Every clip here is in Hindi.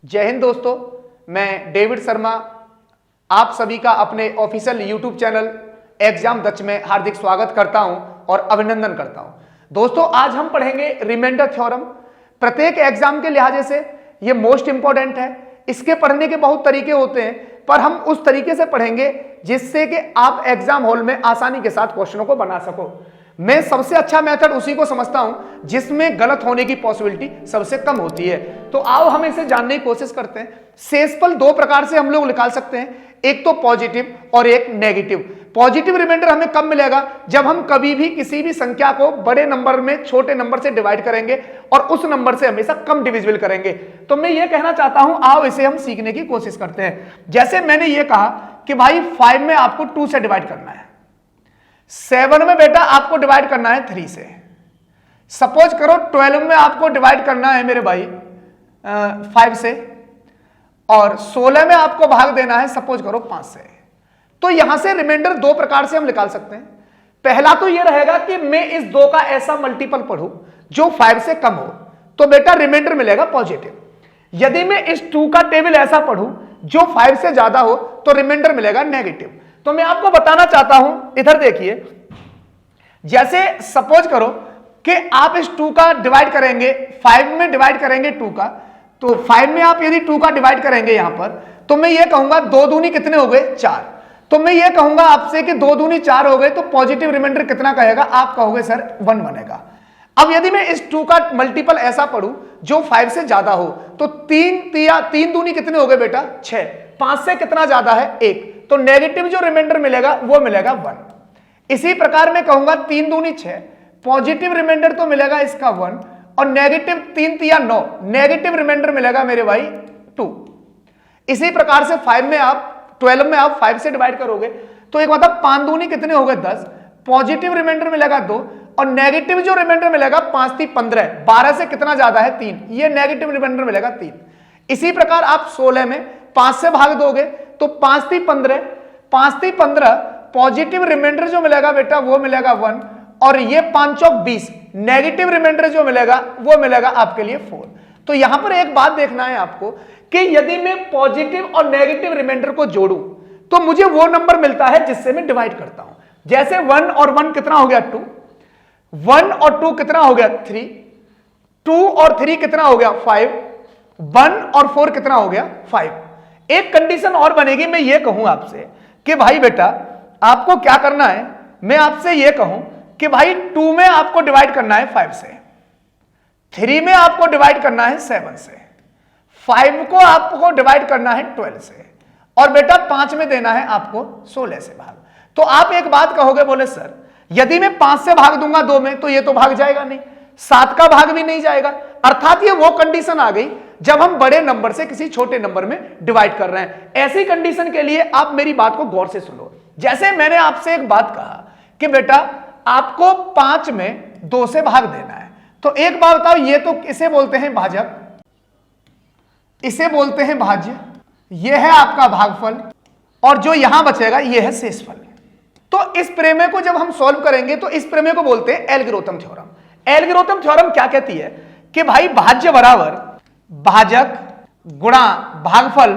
जय हिंद दोस्तों, मैं डेविड शर्मा आप सभी का अपने ऑफिशियल यूट्यूब चैनल एग्जाम दक्ष में हार्दिक स्वागत करता हूं और अभिनंदन करता हूं। दोस्तों, आज हम पढ़ेंगे रिमाइंडर थ्योरम। प्रत्येक एग्जाम के लिहाजे से ये मोस्ट इंपॉर्टेंट है। इसके पढ़ने के बहुत तरीके होते हैं, पर हम उस तरीके से पढ़ेंगे जिससे कि आप एग्जाम हॉल में आसानी के साथ क्वेश्चनों को बना सको। मैं सबसे अच्छा मेथड उसी को समझता हूं जिसमें गलत होने की पॉसिबिलिटी सबसे कम होती है। तो आओ हम इसे जानने की कोशिश करते हैं। शेषफल दो प्रकार से हम लोग निकाल सकते हैं, एक तो पॉजिटिव और एक नेगेटिव। पॉजिटिव रिमाइंडर हमें कब मिलेगा? जब हम कभी भी किसी भी संख्या को बड़े नंबर में छोटे नंबर से डिवाइड करेंगे और उस नंबर से हमेशा कम डिविजिबल करेंगे। तो मैं ये कहना चाहता हूं, आओ इसे हम सीखने की कोशिश करते हैं। जैसे मैंने ये कहा कि भाई 5 में आपको 2 से डिवाइड करना है, 7 में बेटा आपको डिवाइड करना है 3 से। सपोज करो 12 में आपको डिवाइड करना है मेरे भाई 5 से, और 16 में आपको भाग देना है सपोज करो 5 से। तो यहां से रिमाइंडर दो प्रकार से हम निकाल सकते हैं। पहला तो यह रहेगा कि मैं इस 2 का ऐसा मल्टीपल पढ़ूं जो 5 से कम हो, तो बेटा रिमाइंडर मिलेगा पॉजिटिव। यदि मैं इस 2 का टेबल ऐसा पढ़ूं जो 5 से ज्यादा हो, तो रिमाइंडर मिलेगा नेगेटिव। तो मैं आपको बताना चाहता हूं, इधर देखिए, जैसे सपोज करो कि आप इस 2 का डिवाइड करेंगे, 5 में डिवाइड करेंगे 2 का, तो 5 में आप यदि 2 का डिवाइड करेंगे यहां पर, तो मैं ये कहूंगा 2 दूनी कितने हो गए? 4। तो मैं ये कहूंगा आपसे कि 2 दूनी 4 हो गए, तो पॉजिटिव रिमाइंडर कितना कहेगा? आप कहोगे सर 1 बनेगा। अब यदि मैं इस 2 का मल्टीपल ऐसा पढ़ूं जो 5 से ज्यादा हो, तो 3 दूनी कितने हो गए बेटा? 6। 5 से कितना ज्यादा है? 1। तो नेगेटिव जो रिमाइंडर मिलेगा वो मिलेगा 1। इसी प्रकार मैं कहूंगा 3 दूनी 6, पॉजिटिव रिमाइंडर तो मिलेगा इसका 1, और नेगेटिव 3 तिया 9, नेगेटिव रिमाइंडर मिलेगा मेरे भाई 2। इसी प्रकार से 12 में आप 5 से डिवाइड करोगे, तो एक मतलब 5 दूनी कितने हो गए? 10, पॉजिटिव रिमाइंडर मिलेगा 2, और नेगेटिव जो रिमाइंडर मिलेगा 5 × 3 = 15, 12 से कितना ज्यादा है? 3, ये नेगेटिव रिमाइंडर मिलेगा 3। इसी प्रकार आप 16 में 5 से भाग दोगे तो 5 × 3 = 15, 5 × 3 = 15, पॉजिटिव रिमाइंडर जो मिलेगा बेटा वो मिलेगा 1, और ये 5 × 4 = 20, नेगेटिव रिमाइंडर जो मिलेगा वो मिलेगा आपके लिए 4। तो यहां पर एक बात देखना है आपको कि यदि मैं पॉजिटिव और नेगेटिव रिमाइंडर को जोड़ूं तो मुझे वो नंबर मिलता है जिससे मैं डिवाइड करता हूं। जैसे 1 और 1 कितना हो गया? 2। 1 और 2 कितना हो गया? 3। 2 और 3 कितना हो गया? 5। 1 और 4 कितना हो गया? 5। एक कंडीशन और बनेगी, मैं ये कहूं आपसे कि भाई बेटा आपको क्या करना है, मैं आपसे ये कहूं कि भाई 2 में आपको डिवाइड करना है 5 से, 3 में आपको डिवाइड करना है 7 से, 5 को आपको डिवाइड करना है 12 से, और बेटा 5 में देना है आपको 16 से भाग। तो आप एक बात कहोगे, बोले सर यदि मैं 5 से भाग दूंगा 2 में तो ये तो भाग जाएगा नहीं, 7 का भाग भी नहीं जाएगा। अर्थात ये वो कंडीशन आ गई जब हम बड़े नंबर से किसी छोटे नंबर में डिवाइड कर रहे हैं। ऐसी कंडीशन के लिए आप मेरी बात को गौर से सुनो। जैसे मैंने आपसे एक बात कहा कि बेटा आपको 5 में 2 से भाग देना है, तो एक बात बताओ, ये तो इसे बोलते हैं भाजक, इसे बोलते हैं भाज्य, ये है आपका भागफल, और जो यहां बचेगा ये है शेषफल। तो इस प्रमेय को जब हम सॉल्व करेंगे तो इस प्रमेय को बोलते हैं एलग्रोथम थ्योरम। एलग्रोथम थ्योरम क्या कहती है कि भाई भाज्य बराबर भाजक गुणा भागफल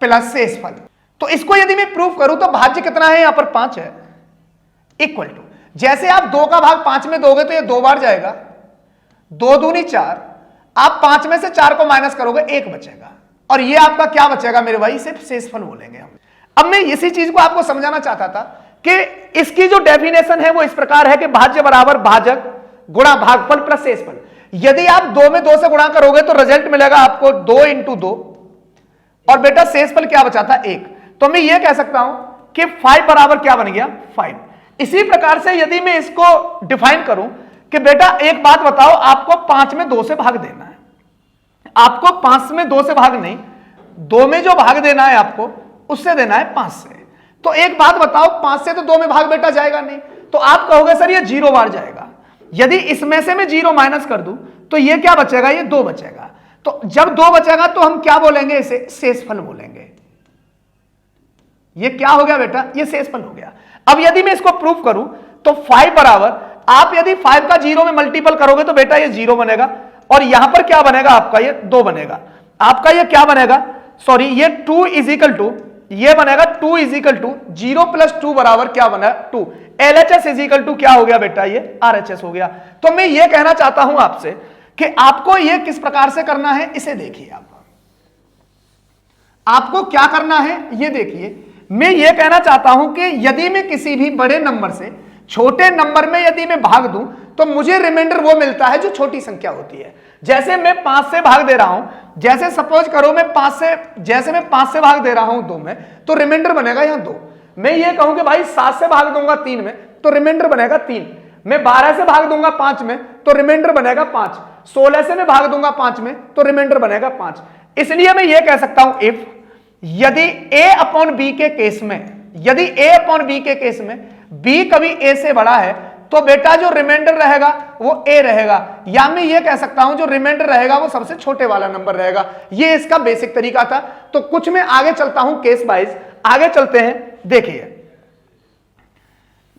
प्लस शेषफल। तो इसको यदि मैं प्रूफ करूं तो भाज्य कितना है? यहां पर 5 है, इक्वल टू, जैसे आप 2 का भाग 5 में दोगे तो ये 2 बार जाएगा, 2 दूनी 4, आप 5 में से 4 को माइनस करोगे 1 बचेगा, और ये आपका क्या बचेगा मेरे भाई? सिर्फ शेषफल बोलेंगे हम। अब मैं इसी चीज को आपको समझाना चाहता था कि इसकी जो डेफिनेशन है वो इस प्रकार है कि भाज्य बराबर भाजक गुणा भागफल प्लस शेषफल। यदि आप 2 में 2 से गुणा करोगे तो रिजल्ट मिलेगा आपको 2 × 2, और बेटा शेषफल क्या बचा था? 1। तो मैं ये कह सकता हूं कि 5 बराबर क्या बन गया? 5। इसी प्रकार से यदि मैं इसको डिफाइन करूं कि बेटा एक बात बताओ, आपको 5 में 2 से भाग देना है, आपको 5 में 2 से भाग नहीं, 2 में जो भाग देना है आपको उससे देना है 5 से। तो एक बात बताओ, 5 से तो 2 में भाग बेटा जाएगा नहीं, तो आप कहोगे सर ये 0 बार जाएगा। यदि इसमें से मैं 0 माइनस कर दूं तो ये क्या बचेगा? ये 2 बचेगा। तो जब 2 बचेगा तो हम क्या बोलेंगे? इसे शेषफल बोलेंगे। ये क्या हो गया बेटा? ये शेषफल हो गया। अब यदि मैं इसको प्रूफ करूं तो 5 बराबर, आप यदि 5 का 0 में मल्टीपल करोगे तो बेटा ये 0 बनेगा, और यहां पर क्या बनेगा आपका? ये 2 बनेगा। आपका ये क्या बनेगा, सॉरी ये 2 इज इक्वल टू, ये बनेगा 2 इज इक्वल टू 0 प्लस 2 बराबर क्या बना 2। LHS इज इक्वल टू क्या हो गया बेटा, ये RHS हो गया। तो मैं ये कहना चाहता हूं आपसे कि आपको ये किस प्रकार से करना है, इसे देखिए। आपको क्या करना है ये देखिए। मैं ये कहना चाहता हूं कि यदि मैं किसी भी बड़े नंबर से छोटे नंबर में यदि मैं भाग दूं तो मुझे रिमाइंडर वो मिलता है जो छोटी संख्या होती है। जैसे मैं 5 से भाग दे रहा हूं, जैसे सपोज करो मैं 5 से, जैसे मैं 5 से भाग दे रहा हूं 2 में, तो रिमाइंडर बनेगा यहां 2। मैं ये कहूं कि भाई 7 से भाग दूंगा 3 में, तो रिमाइंडर बनेगा 3। मैं 12 से भाग दूंगा 5 में, तो रिमाइंडर बनेगा 5। 16 से मैं भाग दूंगा 5 में, तो रिमाइंडर बनेगा 5। इसलिए मैं ये कह सकता हूं इफ यदि a अपॉन b के केस में, यदि a अपॉन b के केस में b कभी a से बड़ा है तो बेटा जो रिमाइंडर रहेगा वो a रहेगा, या मैं ये कह सकता हूं जो रिमाइंडर रहेगा वो सबसे छोटे वाला नंबर रहेगा। ये इसका बेसिक तरीका था। तो कुछ मैं आगे चलता हूं केस वाइज, आगे चलते हैं। देखिए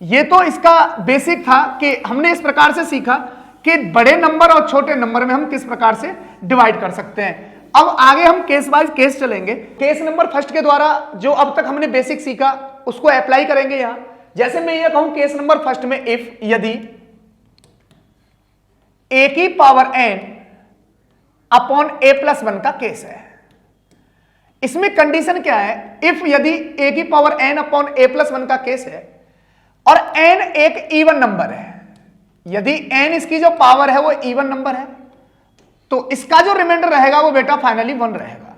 ये तो इसका बेसिक था कि हमने इस प्रकार से सीखा कि बड़े नंबर और छोटे नंबर में हम किस प्रकार से डिवाइड कर सकते हैं। अब आगे हम केस वाइज केस चलेंगे। केस नंबर फर्स्ट के द्वारा जो अब तक हमने बेसिक सीखा उसको अप्लाई करेंगे यहां। जैसे मैं ये कहूं केस नंबर फर्स्ट में इफ यदि a की power n upon a plus 1 का केस है। इसमें कंडीशन क्या है, इफ यदि a की power n upon a plus 1 का केस है और n एक इवन नंबर है, यदि n इसकी जो पावर है वो इवन नंबर है, तो इसका जो रिमाइंडर रहेगा वो बेटा फाइनली 1 रहेगा।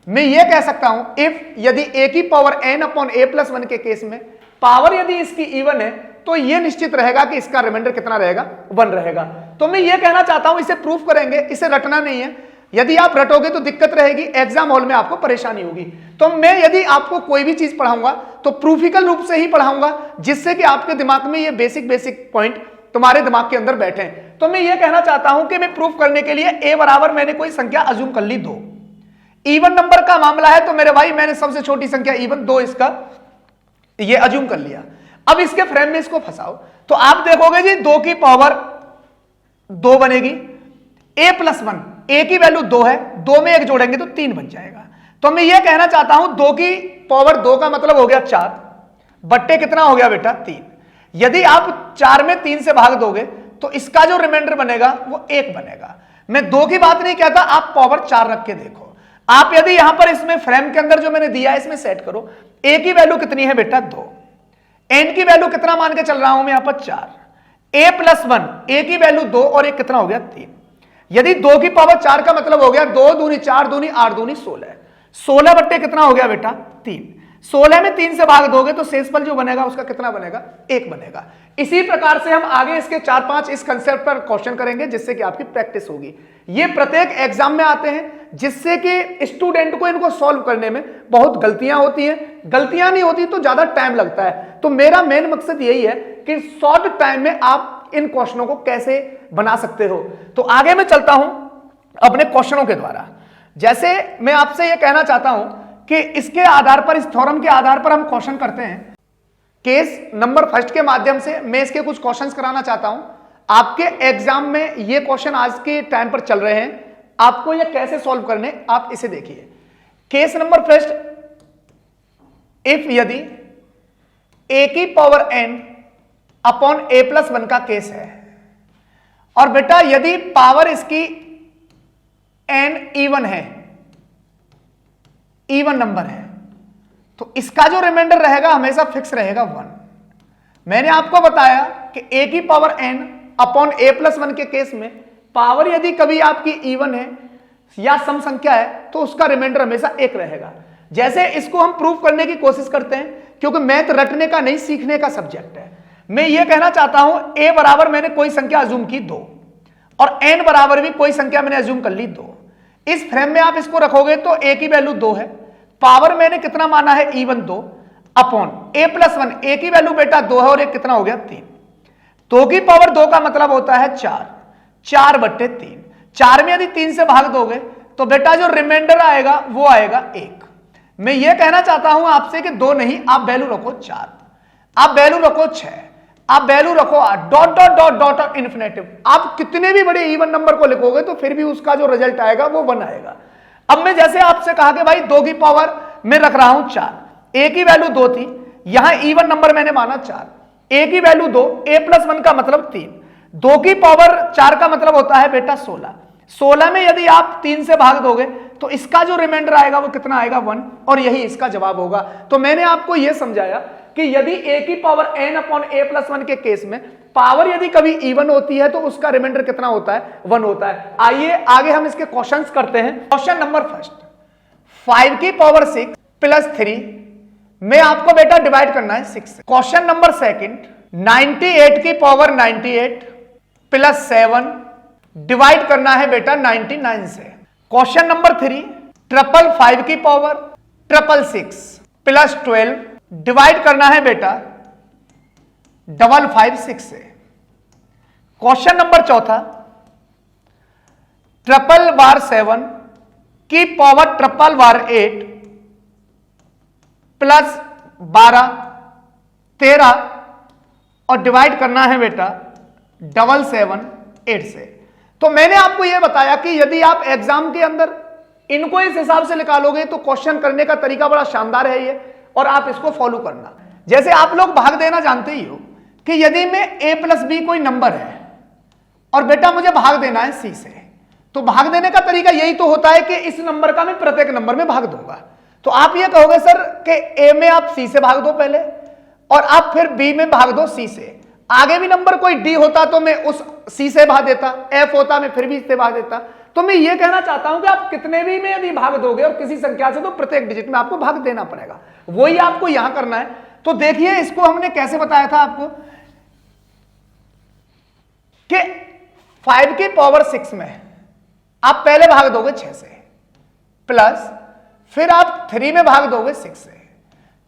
मैं ये कह सकता हूं इफ यदि a की power n upon a plus 1 के केस में पावर यदि इसकी इवन है तो ये निश्चित रहेगा कि इसका रिमाइंडर कितना रहेगा, 1 रहेगा। तो मैं ये कहना चाहता हूं, इसे प्रूफ करेंगे, इसे रटना नहीं है। यदि आप रटोगे तो दिक्कत रहेगी, एग्जाम हॉल में आपको परेशानी होगी। तो मैं यदि आपको कोई भी चीज पढ़ाऊंगा तो प्रूफिकल रूप से ही पढ़ाऊंगा, जिससे कि आपके दिमाग में ये बेसिक पॉइंट तुम्हारे दिमाग के अंदर बैठे। तो मैं ये कहना चाहता हूं कि मैं प्रूफ करने के लिए a बराबर मैंने कोई संख्या अज्यूम कर ली 2। इवन नंबर का मामला है तो मेरे भाई मैंने सबसे छोटी संख्या इवन 2 इसका ये अज्यूम कर लिया। अब इसके फ्रेम में इसको फंसाओ तो आप देखोगे जी 2 की पावर 2 बनेगी, a प्लस 1, a की वैल्यू 2 है, 2 में 1 जोड़ेंगे तो 3 बन जाएगा। तो मैं ये कहना चाहता हूं 2 की पावर 2 का मतलब हो गया 4 बट्टे कितना हो गया बेटा 3। यदि आप 4 में 3 से भाग दोगे तो इसका जो रिमाइंडर बनेगा वो 1 बनेगा। मैं 2 की बात नहीं कहता, आप पावर 4 रख के देखो। आप यदि यहां पर इसमें फ्रेम के अंदर जो मैंने दिया है इसमें सेट करो, a की वैल्यू कितनी है बेटा 2, n की वैल्यू कितना मान के चल रहा हूं मैं यहां पर 4, a प्लस 1, a की वैल्यू 2 और एक कितना हो गया 3। यदि 2 की पावर 4 का मतलब हो गया 2 दूनी 4 दूनी 8 दूनी 16, 16 बट्टे कितना हो गया बेटा 3। 16 में 3 से भाग दोगे तो शेषफल जो बनेगा उसका कितना बनेगा 1 बनेगा। इसी प्रकार से हम आगे इसके 4-5 इस कंसेप्ट पर क्वेश्चन करेंगे जिससे कि आपकी प्रैक्टिस होगी। ये प्रत्येक एग्जाम में आते हैं जिससे कि स्टूडेंट को इनको सॉल्व करने में बहुत गलतियां होती हैं। गलतियां नहीं होती तो ज्यादा टाइम लगता है। तो मेरा मेन मकसद यही है कि शॉर्ट टाइम में आप इन क्वेश्चनों को कैसे बना सकते हो। तो आगे मैं चलता हूं अपने क्वेश्चनों के द्वारा। जैसे मैं आपसे यह कहना चाहता हूं कि इसके आधार पर, इस थ्योरम के आधार पर हम क्वेश्चन करते हैं। केस नंबर फर्स्ट के माध्यम से मैं इसके कुछ क्वेश्चंस कराना चाहता हूं। आपके एग्जाम में ये क्वेश्चन आज के टाइम पर चल रहे हैं, आपको ये कैसे सॉल्व करने आप इसे देखिए। केस नंबर फर्स्ट, इफ यदि a की power n upon a plus 1 का केस है और बेटा यदि पावर इसकी n इवन है, इवन नंबर है, तो इसका जो रिमाइंडर रहेगा हमेशा फिक्स रहेगा 1। मैंने आपको बताया कि a की power n upon a plus 1 के केस में पावर यदि कभी आपकी इवन है या सम संख्या है तो उसका रिमाइंडर हमेशा 1 रहेगा। जैसे इसको हम प्रूफ करने की कोशिश करते हैं, क्योंकि मैथ रटने का नहीं सीखने का सब्जेक्ट है। मैं ये कहना चाहता हूं a बराबर मैंने कोई संख्या अज्यूम की 2 और n बराबर भी कोई संख्या मैंने अज्यूम कर ली 2। इस फ्रेम में आप इसको रखोगे तो a की वैल्यू 2 है, पावर मैंने कितना माना है even 2 upon a plus 1, a की वैल्यू बेटा 2 है और एक कितना हो गया 3। 2 की पावर 2 का मतलब होता है 4, 4 बट्टे 3। 4 में यदि 3 से भाग दोगे तो बेटा जो रिमाइंडर आएगा वो आएगा 1। मैं ये कहना चाहता हूं आपसे कि 2 नहीं, आप वैल्यू रखो 4, आप वैल्यू रखो 6, आप वैल्यू रखो 8, dot dot dot dot infinitive. आप कितने भी बड़े इवन नंबर को लिखोगे तो फिर भी उसका जो रिजल्ट आएगा वो 1 आएगा। अब मैं जैसे आपसे कहा कि भाई 2 की पावर में रख रहा हूं 4, a की वैल्यू 2 थी, यहां इवन नंबर मैंने माना 4, a की वैल्यू 2, a+1 का मतलब 3, 2 की पावर 4 का मतलब होता है बेटा 16, 16 में यदि आप 3 से भाग दोगे तो इसका जो रिमाइंडर आएगा वो कितना आएगा 1, और यही इसका जवाब होगा। तो मैंने आपको यह समझाया कि यदि a की पावर n/a+1 के केस में पावर यदि कभी इवन होती है तो उसका रिमाइंडर कितना होता है 1 होता है। आइए आगे हम इसके क्वेश्चंस करते हैं। क्वेश्चन नंबर फर्स्ट, 5 की पावर 6 + 3 में आपको बेटा डिवाइड करना है 6 से। क्वेश्चन नंबर सेकंड, 98 की पावर 98 + 7 डिवाइड करना है बेटा 99 से। क्वेश्चन नंबर 3, 555 की पावर 666 + 12 डिवाइड करना है बेटा 556 से। क्वेश्चन नंबर चौथा, 777 की पावर 888 + 12 13 और डिवाइड करना है बेटा 778 से। तो मैंने आपको यह बताया कि यदि आप एग्जाम के अंदर इनको इस हिसाब से निकालोगे तो क्वेश्चन करने का तरीका बड़ा शानदार है ये, और आप इसको फॉलो करना। जैसे आप लोग भाग देना जानते ही हो कि यदि मैं a + b कोई नंबर है और बेटा मुझे भाग देना है c से, तो भाग देने का तरीका यही तो होता है कि इस नंबर का मैं प्रत्येक नंबर में भाग दूंगा। तो आप ये कहोगे सर कि a में आप c से भाग दो पहले, और आप फिर b में भाग दो c से। आगे भी नंबर कोई d होता तो मैं उस c से भाग देता, f होता मैं फिर भी इससे भाग देता। तो मैं ये कहना चाहता हूं कि आप कितने भी में यदि भाग दोगे और किसी संख्या से, तो प्रत्येक डिजिट में आपको भाग देना पड़ेगा। वही आपको यहां करना है। तो देखिए इसको हमने कैसे बताया था आपको कि 5 की पावर 6 में आप पहले भाग दोगे 6 से, प्लस फिर आप 3 में भाग दोगे 6 से।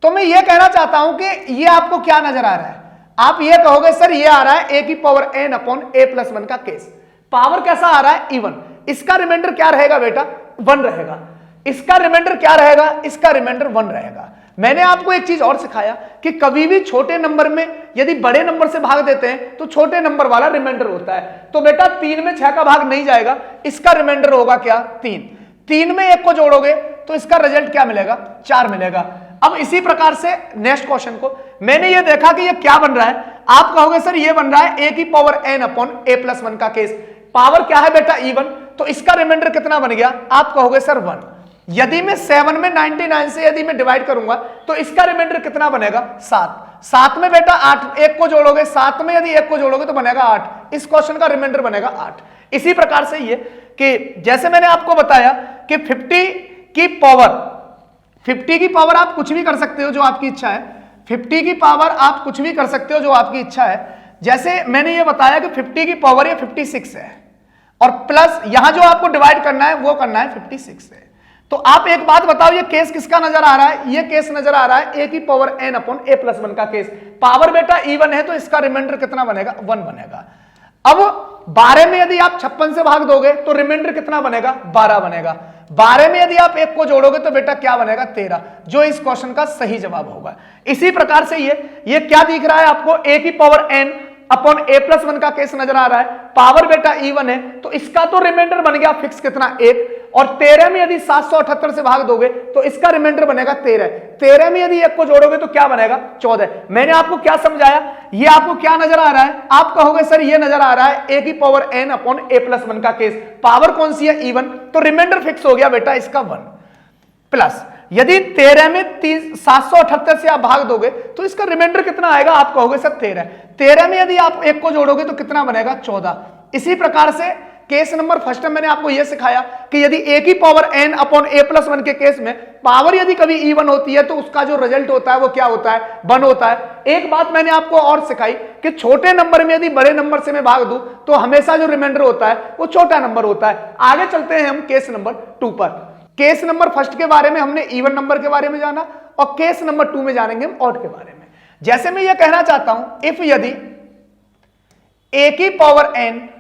तो मैं ये कहना चाहता हूं कि ये आपको क्या नजर आ रहा है, आप ये कहोगे सर ये आ रहा है a की पावर n/a+1 का केस। पावर कैसा आ रहा है इवन, इसका रिमाइंडर क्या रहेगा बेटा 1 रहेगा। इसका रिमाइंडर क्या रहेगा, इसका रिमाइंडर 1 रहेगा। मैंने आपको एक चीज और सिखाया कि कभी भी छोटे नंबर में यदि बड़े नंबर से भाग देते हैं तो छोटे नंबर वाला रिमाइंडर होता है। तो बेटा 3 में 6 का भाग नहीं जाएगा, इसका रिमाइंडर होगा क्या 3। 3 में 1 को जोड़ोगे तो इसका रिजल्ट क्या मिलेगा 4 मिलेगा। अब इसी प्रकार से नेक्स्ट क्वेश्चन को मैंने ये देखा कि ये क्या बन रहा है, आप कहोगे सर ये बन रहा है a की पावर n/a+1 का केस। पावर क्या है बेटा इवन, तो इसका रिमाइंडर कितना बन गया, आप कहोगे सर 1। यदि मैं 7 में 99 से यदि मैं डिवाइड करूंगा तो इसका रिमाइंडर कितना बनेगा 7। 7 में बेटा 8 1 को जोड़ोगे, 7 में यदि 1 को जोड़ोगे तो बनेगा 8। इस क्वेश्चन का रिमाइंडर बनेगा 8। इसी प्रकार से ये कि जैसे मैंने आपको बताया कि 50 की पावर आप कुछ भी कर सकते हो जो आपकी इच्छा है। 50 की पावर आप कुछ भी कर सकते हो जो आपकी इच्छा है। जैसे मैंने ये बताया कि 50 की पावर ये 56 है, और प्लस यहां जो आपको डिवाइड करना है वो करना है 56 से। तो आप एक बात बताओ, ये केस किसका नजर आ रहा है, ये केस नजर आ रहा है a की पावर n/a+1 का केस। पावर बेटा इवन है तो इसका रिमाइंडर कितना बनेगा 1 बनेगा। अब 12 में यदि आप 56 से भाग दोगे तो रिमाइंडर कितना बनेगा 12 बनेगा। 12 में यदि आप 1 को जोड़ोगे तो बेटा क्या बनेगा 13, जो इस क्वेश्चन का सही जवाब होगा। इसी प्रकार से ये क्या दिख रहा है आपको, a की पावर n/a+1 का केस नजर आ रहा है। पावर बेटा इवन है तो इसका तो रिमाइंडर बन गया फिक्स कितना 1, और 13 में यदि 778 से भाग दोगे तो इसका रिमाइंडर बनेगा 13। 13 में यदि 1 को जोड़ोगे तो क्या बनेगा 14। मैंने आपको क्या समझाया, ये आपको क्या नजर आ रहा है, आप कहोगे सर ये नजर आ रहा है a की पावर n/a+1 का केस। पावर कौन सी है इवन, तो रिमाइंडर फिक्स हो गया बेटा इसका 1। प्लस यदि 13 में 778 से आप भाग दोगे तो इसका रिमाइंडर कितना आएगा, आप कहोगे सर 13। 13 में यदि आप 1 को जोड़ोगे तो कितना बनेगा 14। इसी प्रकार से केस नंबर फर्स्ट में मैंने आपको यह सिखाया कि यदि a की पावर n/a+1 के केस में पावर यदि कभी इवन होती है तो उसका जो रिजल्ट होता है वो क्या होता है 1 होता है। एक बात मैंने आपको और सिखाई कि छोटे नंबर में यदि बड़े नंबर से मैं भाग दूं तो हमेशा जो रिमाइंडर होता है वो छोटा नंबर होता है। आगे चलते हैं हम केस नंबर 2 पर। केस नंबर फर्स्ट के बारे में हमने इवन नंबर के बारे में जाना, और केस नंबर 2 में जानेंगे हम ऑड के बारे में। जैसे मैं ये कहना चाहता हूं, इफ यदि a की पावर n/a+1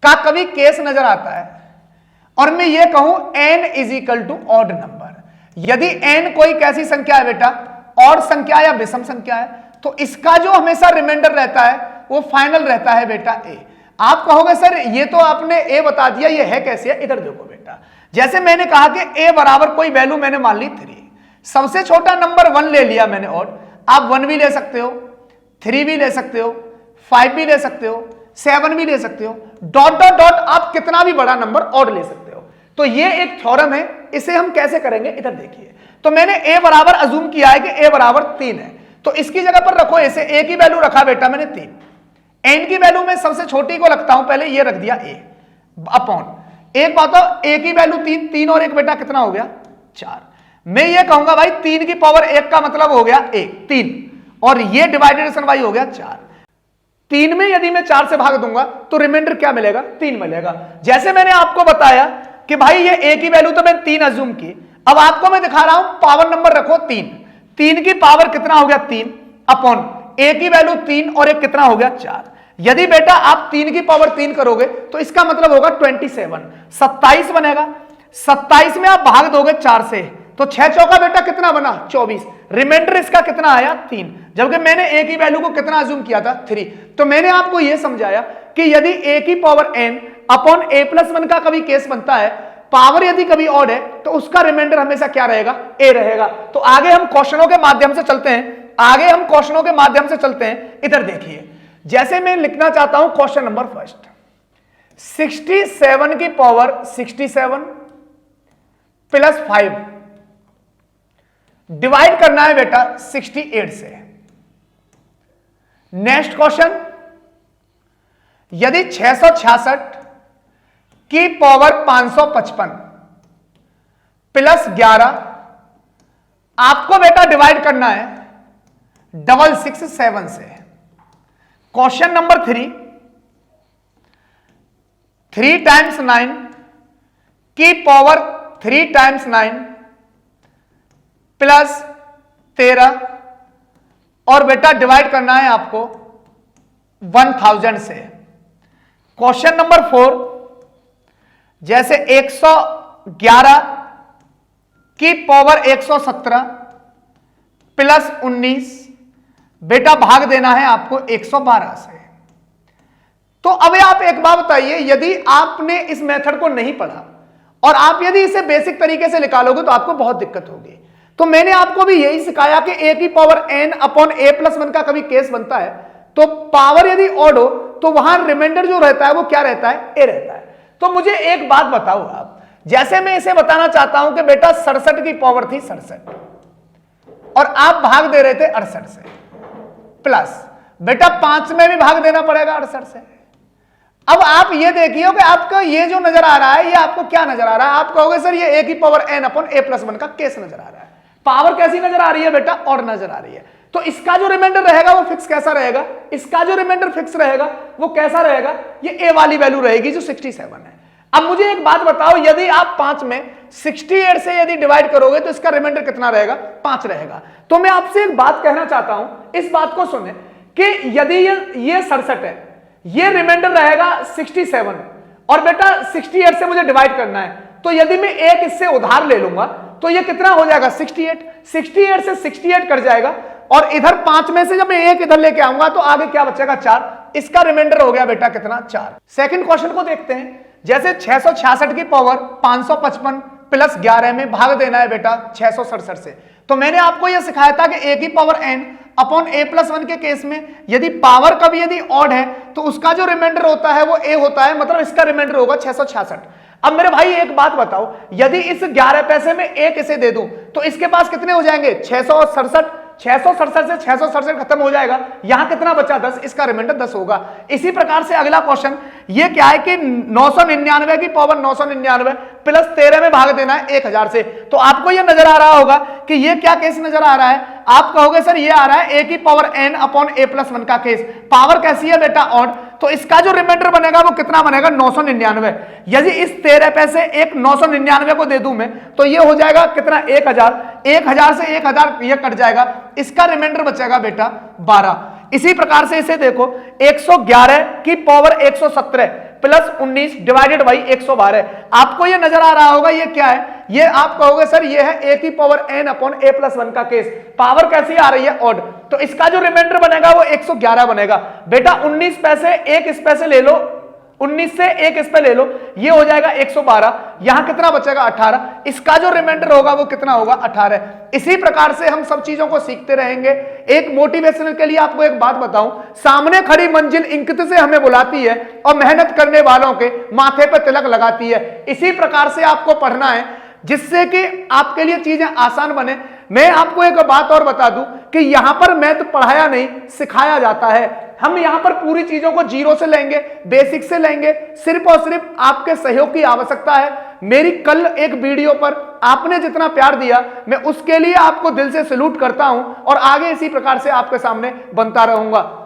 का कभी केस नजर आता है और मैं ये कहूं n = ऑड नंबर, यदि n कोई कैसी संख्या है बेटा, ऑड संख्या या विषम संख्या है, तो इसका जो हमेशा रिमाइंडर रहता है वो फाइनल रहता है बेटा a। आप कहोगे सर ये तो आपने ए बता दिया, ये है कैसे? इधर देखो बेटा, जैसे मैंने कहा कि ए बराबर कोई वैल्यू मैंने मान ली 3, सबसे छोटा नंबर 1 ले लिया मैंने ऑड। आप 1 भी ले सकते हो, 3 भी ले सकते हो, 5 भी ले सकते हो, 7 भी ले सकते हो, डॉट डॉट डॉट आप कितना भी बड़ा नंबर ऑड ले सकते हो। तो ये एक थ्योरम है, इसे हम कैसे करेंगे इधर देखिए। तो मैंने ए बराबर अज्यूम किया है कि ए बराबर 3 है, तो इसकी जगह पर रखो ऐसे, ए की वैल्यू रखा बेटा मैंने 3, एन की वैल्यू में सबसे छोटी को रखता हूं पहले, ये रख दिया ए अपॉन, एक बात हो ए की वैल्यू 3, 3 और 1 बेटा कितना हो गया 4। मैं ये कहूंगा भाई 3 की पावर 1 का मतलब हो गया 1, 3, और ये डिवाइडेशन बाई हो गया 4। 3 में यदि मैं 4 से भाग दूंगा तो रिमाइंडर क्या मिलेगा? 3 मिलेगा। जैसे मैंने आपको बताया कि भाई ये ए की वैल्यू तो मैंने 3 अज्यूम की, अब आपको मैं दिखा रहा हूं पावर नंबर रखो 3, 3 की पावर कितना हो गया 3 अपॉन ए की वैल्यू 3 और एक कितना हो गया 4। यदि बेटा आप 3 की पावर 3 करोगे तो इसका मतलब होगा 27, 27 बनेगा। 27 में आप भाग दोगे 4 से तो 6 चौका बेटा कितना बना 24, रिमाइंडर इसका कितना आया 3, जबकि मैंने ए की वैल्यू को कितना अज्यूम किया था 3। तो मैंने आपको यह समझाया कि यदि ए की power n upon a plus 1 का कभी केस बनता है, पावर यदि कभी ऑड है तो उसका रिमाइंडर हमेशा क्या रहेगा? a रहेगा। तो आगे हम क्वेश्चनों के माध्यम से चलते हैं, आगे हम क्वेश्चनों के माध्यम से चलते हैं। इधर देखिए, जैसे मैं लिखना चाहता हूं क्वेश्चन नंबर फर्स्ट, 67 की पावर 67 प्लस 5 डिवाइड करना है बेटा 68 से। नेक्स्ट क्वेश्चन, यदि 666 की पावर 555 प्लस 11 आपको बेटा डिवाइड करना है 667 से। क्वेश्चन नंबर 3, 3 टाइम्स 9 की पावर 3 टाइम्स 9 प्लस 13 और बेटा डिवाइड करना है आपको 1000 से। क्वेश्चन नंबर 4, जैसे 111 की पावर 117 प्लस 19 बेटा भाग देना है आपको 112 से। तो अब आप एक बात बताइए, यदि आपने इस मेथड को नहीं पढ़ा और आप यदि इसे बेसिक तरीके से निकालोगे तो आपको बहुत दिक्कत होगी। तो मैंने आपको भी यही सिखाया कि a की power n upon a plus 1 का कभी केस बनता है तो पावर यदि ऑड हो तो वहां रिमाइंडर जो रहता है वो क्या रहता है? a रहता है। तो मुझे एक बात बताओ आप, जैसे मैं इसे बताना चाहता हूं कि बेटा 67 की पावर थी 67 और आप भाग दे रहे थे 68 से, प्लस बेटा 5 में भी भाग देना पड़ेगा 68 से। अब आप ये देखिए कि आपका ये जो नजर आ रहा है ये आपको क्या नजर आ रहा है? आप कहोगे सर ये a की power n upon a plus 1 का केस नजर आ रहा है। पावर कैसी नजर आ रही है बेटा? ऑड नजर आ रही है। तो इसका जो रिमाइंडर रहेगा वो फिक्स कैसा रहेगा? इसका जो रिमाइंडर फिक्स रहेगा वो कैसा रहेगा? ये a वाली वैल्यू रहेगी जो 67 है। अब मुझे एक बात बताओ, यदि आप 5 में 68 से यदि डिवाइड करोगे तो इसका रिमाइंडर कितना रहेगा? 5 रहेगा। तो मैं आपसे एक बात कहना चाहता हूं, इस बात को सुने कि यदि ये 67 है, ये रिमाइंडर रहेगा 67 और बेटा 68 से मुझे डिवाइड करना है, तो यदि मैं एक इससे उधार ले लूंगा तो ये कितना हो जाएगा? 68। 68 से 68 कट जाएगा और इधर 5 में से जब मैं एक इधर लेके आऊंगा तो आगे क्या बचेगा? 4। इसका रिमाइंडर हो गया बेटा कितना? 4। सेकंड क्वेश्चन को देखते हैं, जैसे 666 की पावर 555 प्लस 11 में भाग देना है बेटा 667 से। तो मैंने आपको यह सिखाया था कि a की power n upon a plus 1 के केस में यदि पावर कभी यदि ऑड है तो उसका जो रिमाइंडर होता है वो a होता है, मतलब इसका रिमाइंडर होगा 666। अब मेरे भाई एक बात बताओ, यदि इस 11 पैसे में एक इसे दे दूं तो इसके पास कितने हो जाएंगे? 667। 667 से 667 खत्म हो जाएगा, यहां कितना बचा? 10। इसका रिमाइंडर 10 होगा। इसी प्रकार से अगला क्वेश्चन ये क्या है कि 999 की पावर 999 प्लस 13 में भाग देना है 1000 से। तो आपको ये नजर आ रहा होगा कि ये क्या केस नजर आ रहा है? आप कहोगे सर ये आ रहा है a की power n upon a plus 1 का केस। पावर कैसी है बेटा? ऑड। तो इसका जो रिमाइंडर बनेगा वो कितना बनेगा? 999। यदि इस 13 पैसे एक 999 को दे दूं मैं तो ये हो जाएगा कितना? 1000। 1000 से 1000 ये कट जाएगा, इसका रिमाइंडर बचेगा बेटा 12। इसी प्रकार से इसे देखो, 111 की पावर 117 प्लस 19 डिवाइडेड बाई 112। आपको ये नजर आ रहा होगा ये क्या है? ये आप कहोगे सर ये है a की power n upon a plus 1 का केस। पावर कैसी आ रही है? ऑड। तो इसका जो रिमाइंडर बनेगा वो 111 बनेगा। बेटा 19 पैसे एक इस पैसे ले लो, 19 से एक इस पे ले लो, ये हो जाएगा 112, यहां कितना बचेगा 18, इसका जो रिमाइंडर होगा वो कितना होगा 18। इसी प्रकार से हम सब चीजों को सीखते रहेंगे। एक मोटिवेशनल के लिए आपको एक बात बताऊं, सामने खड़ी मंजिल इंगित से हमें बुलाती है और मेहनत करने वालों के माथे पर तिलक लगाती है। इसी प्रकार से आपको पढ़ना है जिससे कि आपके लिए चीजें आसान बने। मैं आपको एक बात और बता दूं कि यहां पर मैथ पढ़ाया नहीं सिखाया जाता है। हम यहां पर पूरी चीजों को जीरो से लेंगे, बेसिक से लेंगे, सिर्फ और सिर्फ आपके सहयोग की आवश्यकता है। मेरी कल एक वीडियो पर आपने जितना प्यार दिया, मैं उसके लिए आपको दिल से सैल्यूट करता हूं और आगे इसी प्रकार से आपके सामने बनता रहूंगा।